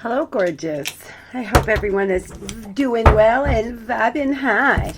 Hello, gorgeous. I hope everyone is doing well and vibing high.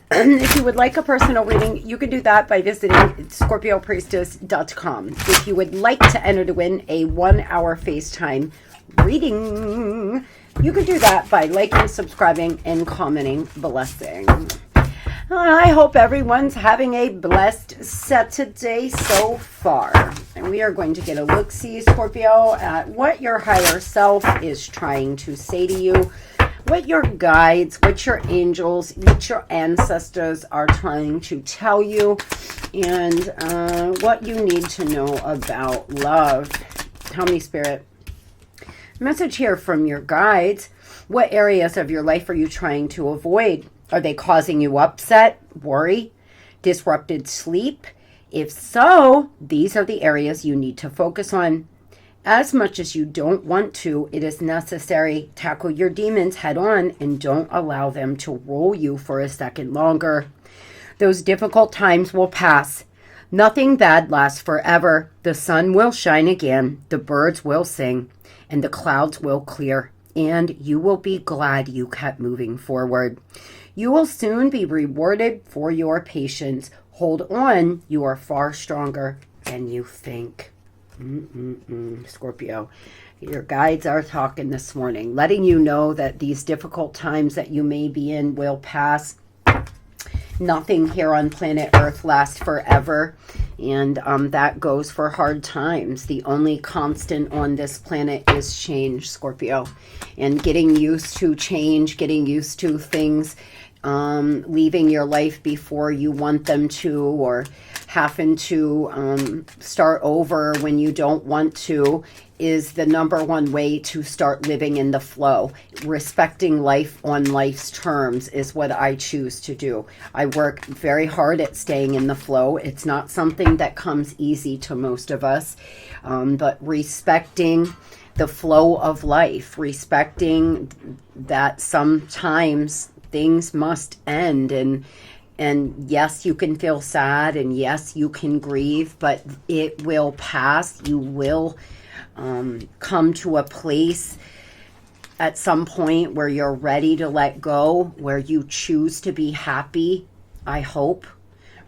If you would like a personal reading, you can do that by visiting ScorpioPriestess.com. If you would like to enter to win a 1-hour FaceTime reading, you can do that by liking, subscribing, and commenting blessing. I hope everyone's having a blessed Saturday so far. And we are going to get a look-see, Scorpio, at what your higher self is trying to say to you, what your guides, what your angels, what your ancestors are trying to tell you, and what you need to know about love. Tell me, Spirit. Message here from your guides. What areas of your life are you trying to avoid? Are they causing you upset, worry, disrupted sleep? If so, these are the areas you need to focus on. As much as you don't want to, it is necessary. Tackle your demons head on and don't allow them to rule you for a second longer. Those difficult times will pass. Nothing bad lasts forever. The sun will shine again, the birds will sing, and the clouds will clear. And you will be glad you kept moving forward. You will soon be rewarded for your patience. Hold on, you are far stronger than you think. Scorpio, your guides are talking this morning, letting you know that these difficult times that you may be in will pass. Nothing here on planet Earth lasts forever, and that goes for hard times. The only constant on this planet is change, Scorpio, and getting used to change, getting used to things, leaving your life before you want them to, or having to start over when you don't want to, is the number one way to start living in the flow. Respecting life on life's terms is what I choose to do. I work very hard at staying in the flow. It's not something that comes easy to most of us, but respecting the flow of life, respecting that sometimes things must end, and yes, you can feel sad, and yes, you can grieve, but it will pass. You will come to a place at some point where you're ready to let go, where you choose to be happy, I hope.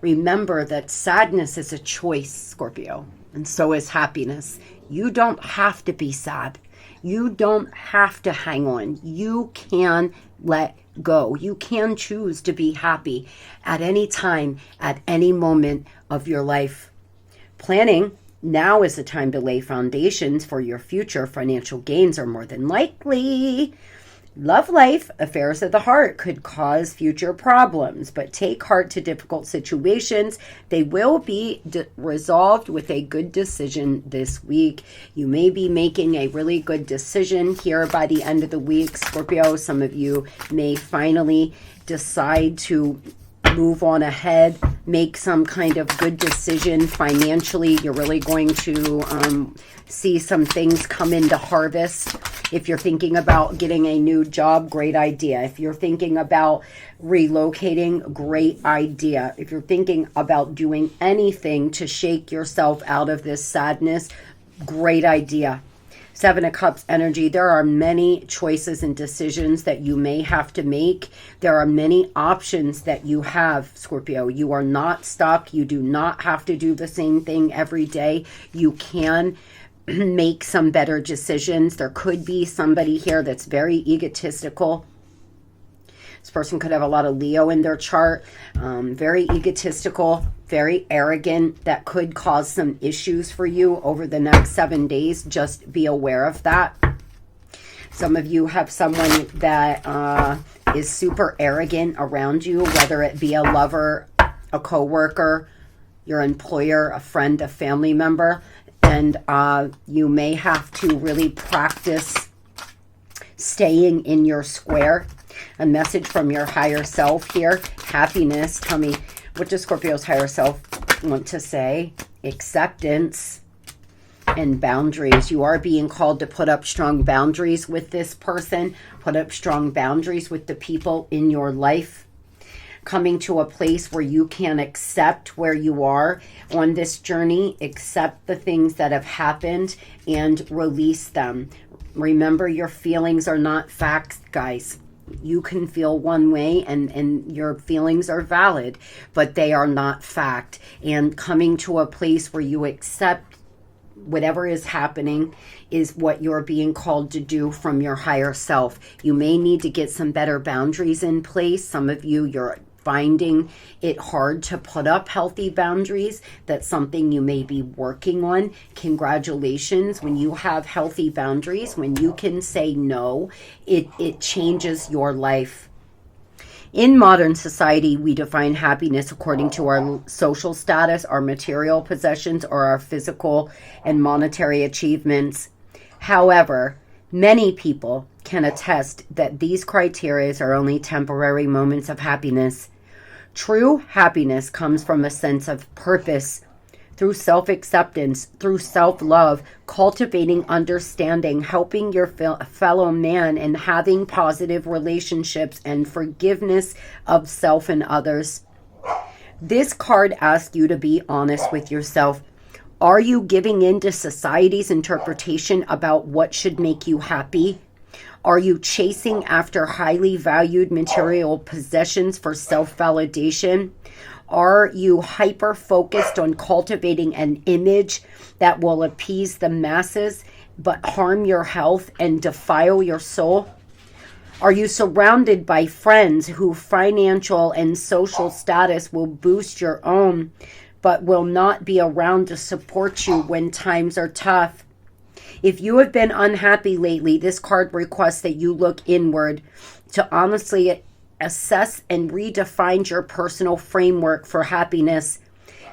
Remember that sadness is a choice, Scorpio, and so is happiness. You don't have to be sad. You don't have to hang on. You can let go. You can choose to be happy at any time, at any moment of your life. Planning, now is the time to lay foundations for your future. Financial gains are more than likely. Love life, affairs of the heart could cause future problems, but take heart to difficult situations. They will be resolved with a good decision this week. You may be making a really good decision here by the end of the week, Scorpio. Some of you may finally decide to move on ahead, make some kind of good decision financially. You're really going to see some things come into harvest. If you're thinking about getting a new job, great idea. If you're thinking about relocating, great idea. If you're thinking about doing anything to shake yourself out of this sadness, great idea. Seven of Cups energy. There are many choices and decisions that you may have to make. There are many options that you have, Scorpio. You are not stuck. You do not have to do the same thing every day. You can make some better decisions. There could be somebody here that's very egotistical. This person could have a lot of Leo in their chart. Very egotistical, very arrogant. That could cause some issues for you over the next 7 days. Just be aware of that. Some of you have someone that is super arrogant around you, whether it be a lover, a coworker, your employer, a friend, a family member. And you may have to really practice staying in your square. A message from your higher self here. Happiness. Tell me, what does Scorpio's higher self want to say? Acceptance and boundaries. You are being called to put up strong boundaries with this person. Put up strong boundaries with the people in your life. Coming to a place where you can accept where you are on this journey, accept the things that have happened and release them. Remember, your feelings are not facts, guys. You can feel one way and your feelings are valid, but they are not fact. And coming to a place where you accept whatever is happening is what you're being called to do from your higher self. You may need to get some better boundaries in place. Some of you, you're finding it hard to put up healthy boundaries. That's something you may be working on. Congratulations. When you have healthy boundaries, when you can say no, it changes your life. In modern society, we define happiness according to our social status, our material possessions, or our physical and monetary achievements. However, many people can attest that these criteria are only temporary moments of happiness. True happiness comes from a sense of purpose, through self-acceptance, through self-love, cultivating understanding, helping your fellow man, and having positive relationships and forgiveness of self and others. This card asks you to be honest with yourself. Are you giving in to society's interpretation about what should make you happy? Are you chasing after highly valued material possessions for self-validation? Are you hyper-focused on cultivating an image that will appease the masses but harm your health and defile your soul? Are you surrounded by friends whose financial and social status will boost your own but will not be around to support you when times are tough? If you have been unhappy lately, this card requests that you look inward to honestly assess and redefine your personal framework for happiness.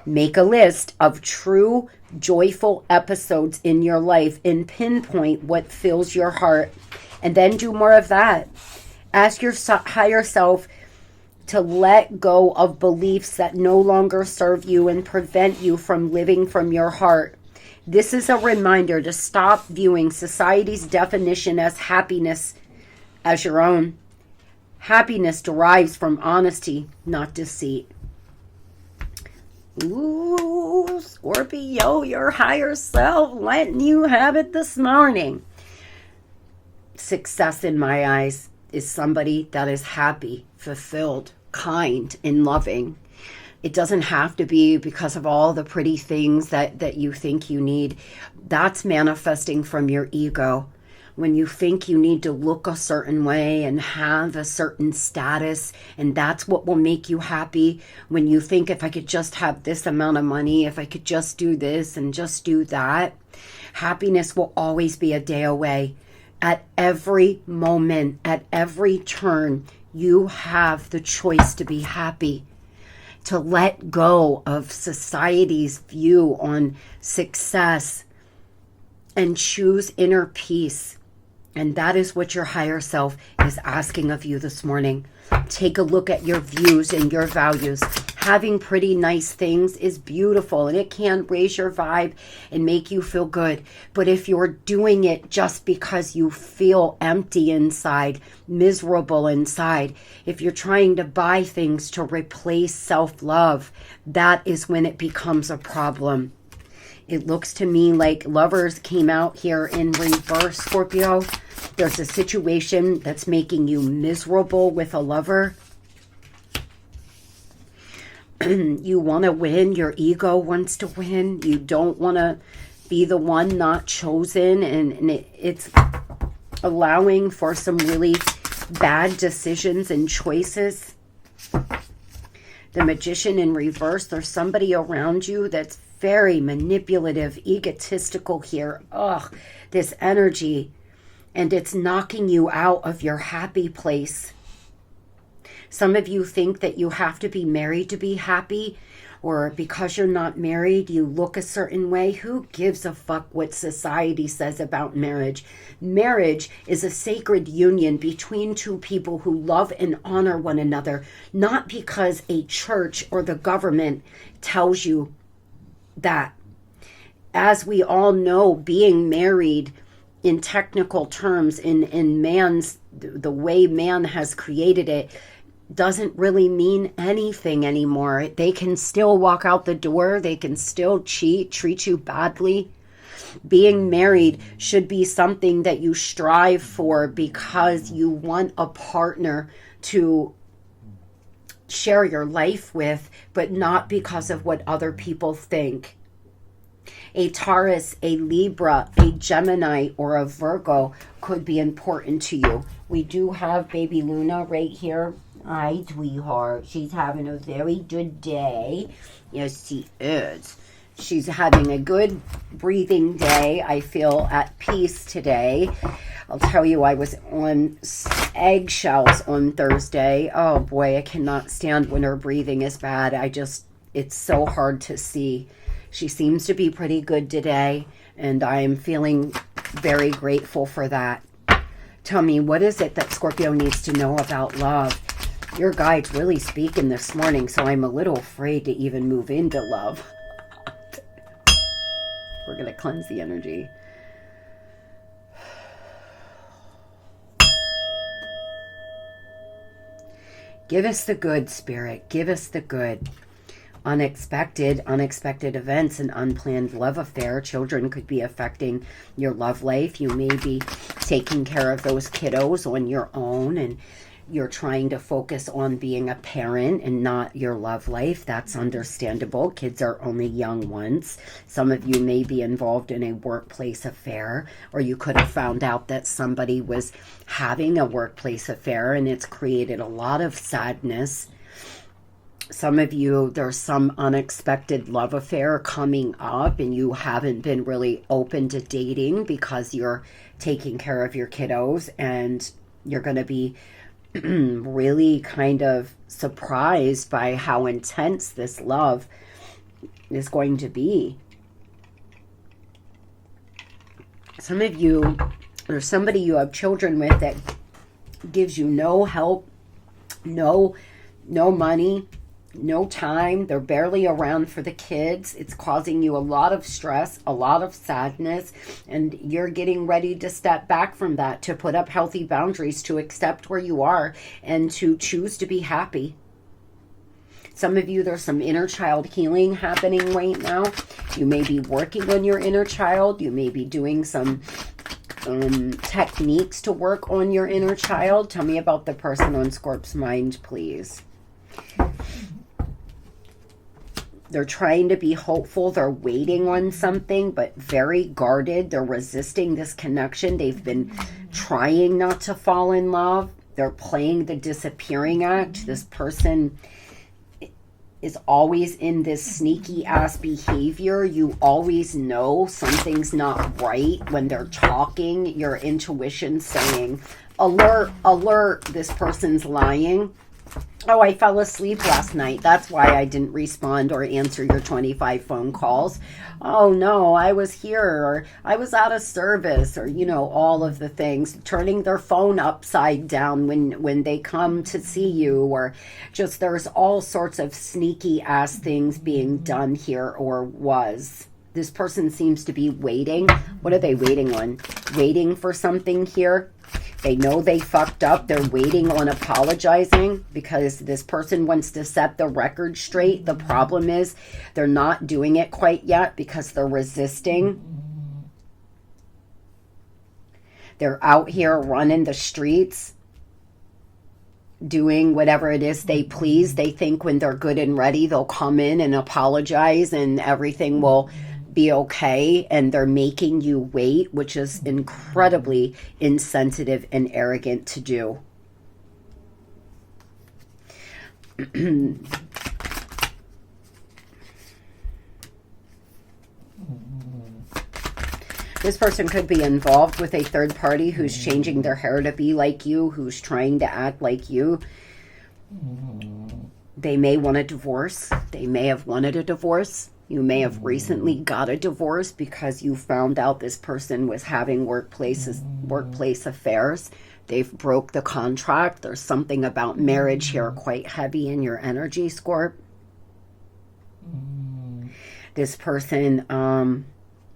Make a list of true, joyful episodes in your life and pinpoint what fills your heart. And then do more of that. Ask your higher self to let go of beliefs that no longer serve you and prevent you from living from your heart. This is a reminder to stop viewing society's definition as happiness as your own. Happiness derives from honesty, not deceit. Ooh, Scorpio, your higher self letting you have it this morning. Success in my eyes is somebody that is happy, fulfilled, kind, and loving. It doesn't have to be because of all the pretty things that you think you need. That's manifesting from your ego. When you think you need to look a certain way and have a certain status, and that's what will make you happy. When you think, if I could just have this amount of money, if I could just do this and just do that, happiness will always be a day away. At every moment, at every turn, you have the choice to be happy, to let go of society's view on success and choose inner peace. And that is what your higher self is asking of you this morning. Take a look at your views and your values. Having pretty nice things is beautiful and it can raise your vibe and make you feel good. But if you're doing it just because you feel empty inside, miserable inside, if you're trying to buy things to replace self-love, that is when it becomes a problem. It looks to me like Lovers came out here in reverse, Scorpio. There's a situation that's making you miserable with a lover. You want to win. Your ego wants to win. You don't want to be the one not chosen. And it's allowing for some really bad decisions and choices. The Magician in reverse. There's somebody around you that's very manipulative, egotistical here. Ugh, this energy. And it's knocking you out of your happy place. Some of you think that you have to be married to be happy, or because you're not married, you look a certain way. Who gives a fuck what society says about marriage? Marriage is a sacred union between two people who love and honor one another, not because a church or the government tells you that. As we all know, being married in technical terms, in man's, the way man has created it, doesn't really mean anything anymore. They can still walk out the door. They can still cheat, treat you badly. Being married should be something that you strive for because you want a partner to share your life with, but not because of what other people think. A Taurus, a Libra, a Gemini, or a Virgo could be important to you. We do have baby Luna right here. Hi, sweetheart. She's having a very good day. Yes, she is. She's having a good breathing day. I feel at peace today. I'll tell you, I was on eggshells on Thursday. Oh boy, I cannot stand when her breathing is bad. It's so hard to see. She seems to be pretty good today, and I'm feeling very grateful for that. Tell me, what is it that Scorpio needs to know about love? Your guide's really speaking this morning, so I'm a little afraid to even move into love. We're going to cleanse the energy. Give us the good, Spirit. Give us the good. Unexpected events, an unplanned love affair. Children could be affecting your love life. You may be taking care of those kiddos on your own, and you're trying to focus on being a parent and not your love life. That's understandable. Kids are only young ones. Some of you may be involved in a workplace affair, or you could have found out that somebody was having a workplace affair and it's created a lot of sadness. Some of you, there's some unexpected love affair coming up and you haven't been really open to dating because you're taking care of your kiddos, and you're going to be really kind of surprised by how intense this love is going to be. Some of you, or somebody you have children with that gives you no help, no money, no time. They're barely around for the kids. It's causing you a lot of stress, a lot of sadness, and you're getting ready to step back from that, to put up healthy boundaries, to accept where you are, and to choose to be happy. Some of you, there's some inner child healing happening right now. You may be working on your inner child. You may be doing some techniques to work on your inner child. Tell me about the person on Scorp's mind, please. They're trying to be hopeful. They're waiting on something, but very guarded. They're resisting this connection. They've been trying not to fall in love. They're playing the disappearing act. This person is always in this sneaky ass behavior. You always know something's not right when they're talking. Your intuition saying, alert, alert, this person's lying. Oh, I fell asleep last night. That's why I didn't respond or answer your 25 phone calls. Oh no, I was here, or I was out of service, or, all of the things. Turning their phone upside down when they come to see you, or just there's all sorts of sneaky ass things being done here, or was. This person seems to be waiting. What are they waiting on? Waiting for something here. They know they fucked up. They're waiting on apologizing because this person wants to set the record straight. The problem is they're not doing it quite yet because they're resisting. They're out here running the streets, doing whatever it is they please. They think when they're good and ready, they'll come in and apologize and everything will be okay, and they're making you wait, which is incredibly insensitive and arrogant to do. This person could be involved with a third party who's changing their hair to be like you, who's trying to act like you. They may want a divorce. They may have wanted a divorce. You may have recently got a divorce because you found out this person was having workplace affairs. They've broke the contract. There's something about marriage here quite heavy in your energy, Scorp. This person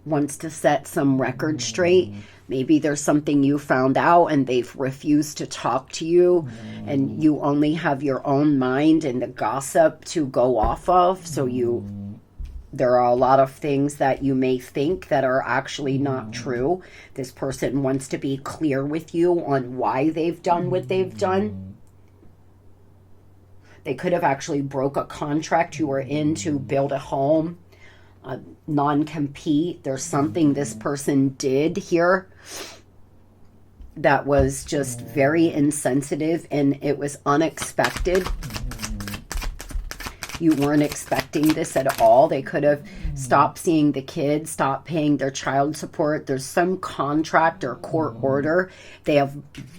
wants to set some record straight. Maybe there's something you found out and they've refused to talk to you, and you only have your own mind and the gossip to go off of, so you There are a lot of things that you may think that are actually not true. This person wants to be clear with you on why they've done what they've done. They could have actually broke a contract you were in to build a home, a non-compete. There's something this person did here that was just very insensitive, and it was unexpected. You weren't expecting this at all. They could have stopped seeing the kids, stopped paying their child support. There's some contract or court order they have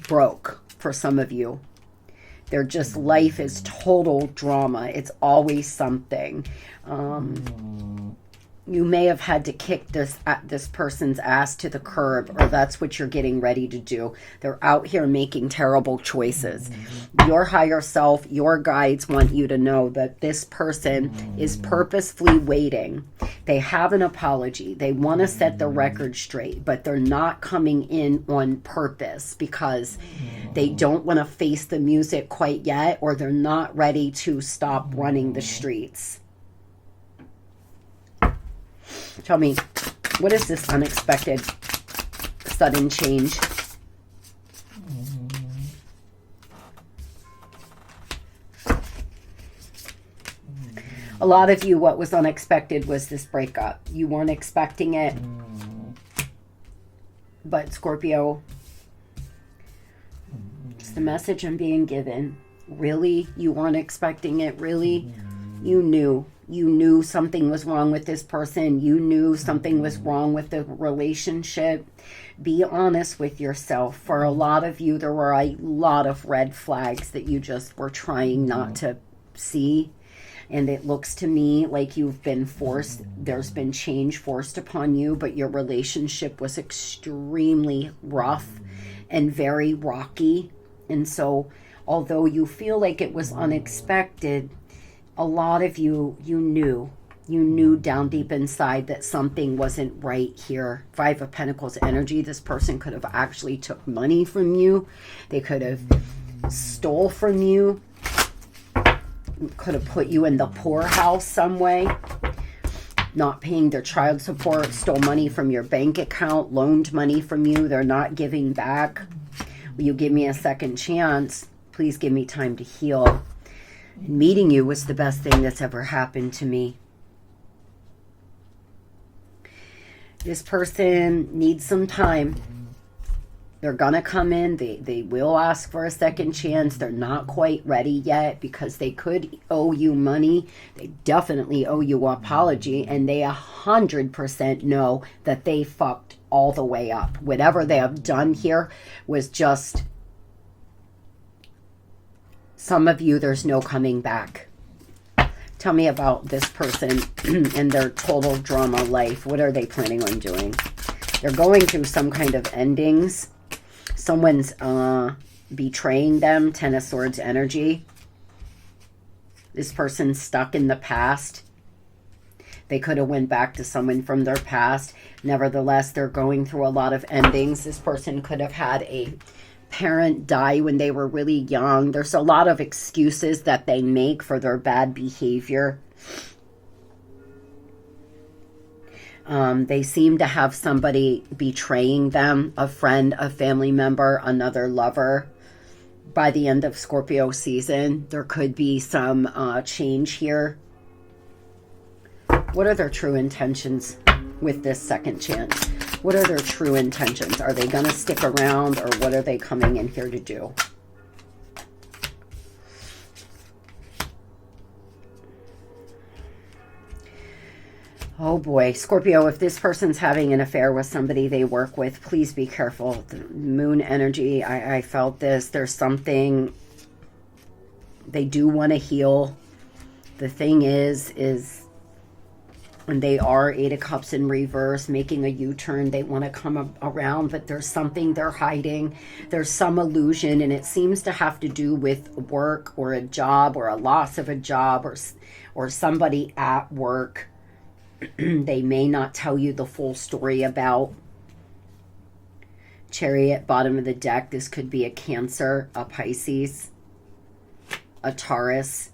broke for some of you. Their just life is total drama. It's always something. You may have had to kick this person's ass to the curb, or that's what you're getting ready to do. They're out here making terrible choices. Your higher self, your guides want you to know that this person is purposefully waiting. They have an apology. They want to set the record straight, but they're not coming in on purpose because they don't want to face the music quite yet, or they're not ready to stop running the streets. Tell me, what is this unexpected, sudden change? A lot of you, what was unexpected was this breakup. You weren't expecting it. But Scorpio, it's the message I'm being given. Really? You weren't expecting it? Really? You knew. You knew something was wrong with this person. You knew something was wrong with the relationship. Be honest with yourself. For a lot of you, there were a lot of red flags that you just were trying not to see. And it looks to me like you've been forced. There's been change forced upon you, but your relationship was extremely rough and very rocky. And so, although you feel like it was unexpected, a lot of you knew down deep inside that something wasn't right here. 5 of Pentacles energy. This person could have actually took money from you. They could have stole from you. Could have put you in the poorhouse some way. Not paying their child support. Stole money from your bank account. Loaned money from you. They're not giving back. Will you give me a second chance? Please give me time to heal. Meeting you was the best thing that's ever happened to me. This person needs some time. They're going to come in. They will ask for a second chance. They're not quite ready yet because they could owe you money. They definitely owe you an apology. And they 100% know that they fucked all the way up. Whatever they have done here was just... Some of you, there's no coming back. Tell me about this person and their total drama life. What are they planning on doing? They're going through some kind of endings. Someone's betraying them. 10 of Swords energy. This person's stuck in the past. They could have went back to someone from their past. Nevertheless, they're going through a lot of endings. This person could have had a parent die when they were really young. There's a lot of excuses that they make for their bad behavior. They seem to have somebody betraying them, a friend, a family member, another lover. By the end of Scorpio season, there could be some change here. What are their true intentions with this second chance? What are their true intentions? Are they going to stick around, or what are they coming in here to do? Oh boy, Scorpio, if this person's having an affair with somebody they work with, please be careful. The moon energy, I felt this. There's something they do want to heal. The thing is and they are 8 of Cups in reverse, making a U-turn. They want to come around, but there's something they're hiding. There's some illusion, and it seems to have to do with work or a job or a loss of a job or somebody at work. They may not tell you the full story about. Chariot, bottom of the deck. This could be a Cancer, a Pisces, a Taurus.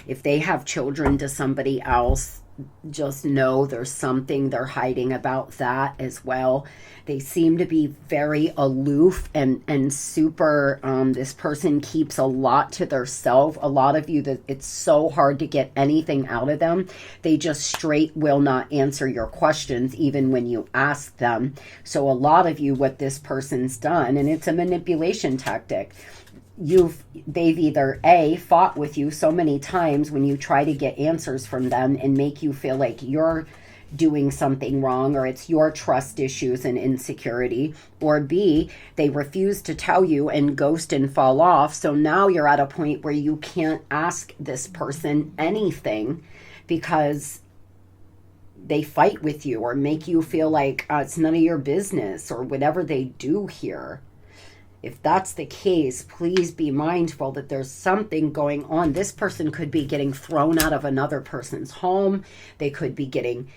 If they have children to somebody else, just know there's something they're hiding about that as well. They seem to be very aloof and super, this person keeps a lot to themselves. A lot of you, that it's so hard to get anything out of them. They just straight will not answer your questions even when you ask them. So a lot of you, what this person's done, and it's a manipulation tactic, they've either A, fought with you so many times when you try to get answers from them and make you feel like you're doing something wrong, or it's your trust issues and insecurity, or B, they refuse to tell you and ghost and fall off. So now you're at a point where you can't ask this person anything because they fight with you or make you feel like it's none of your business or whatever they do here. If that's the case, please be mindful that there's something going on. This person could be getting thrown out of another person's home. They could be getting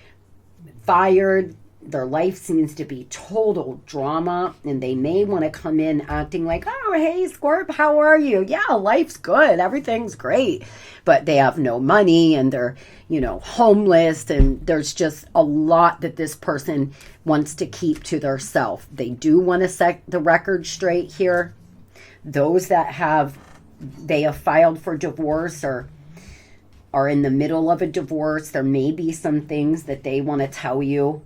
fired. Their life seems to be total drama, and they may want to come in acting like, oh, hey, Scorp, how are you? Yeah, life's good. Everything's great. But they have no money, and they're, homeless, and there's just a lot that this person wants to keep to themselves. They do want to set the record straight here. Those that they have filed for divorce or are in the middle of a divorce, there may be some things that they want to tell you.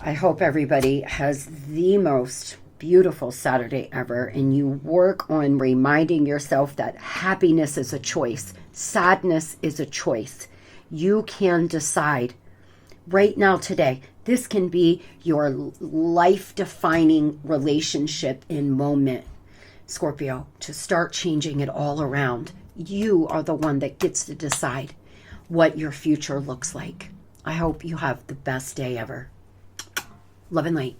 I hope everybody has the most beautiful Saturday ever, and you work on reminding yourself that happiness is a choice. Sadness is a choice. You can decide right now, today. This can be your life-defining relationship and moment, Scorpio, to start changing it all around. You are the one that gets to decide what your future looks like. I hope you have the best day ever. Love and light.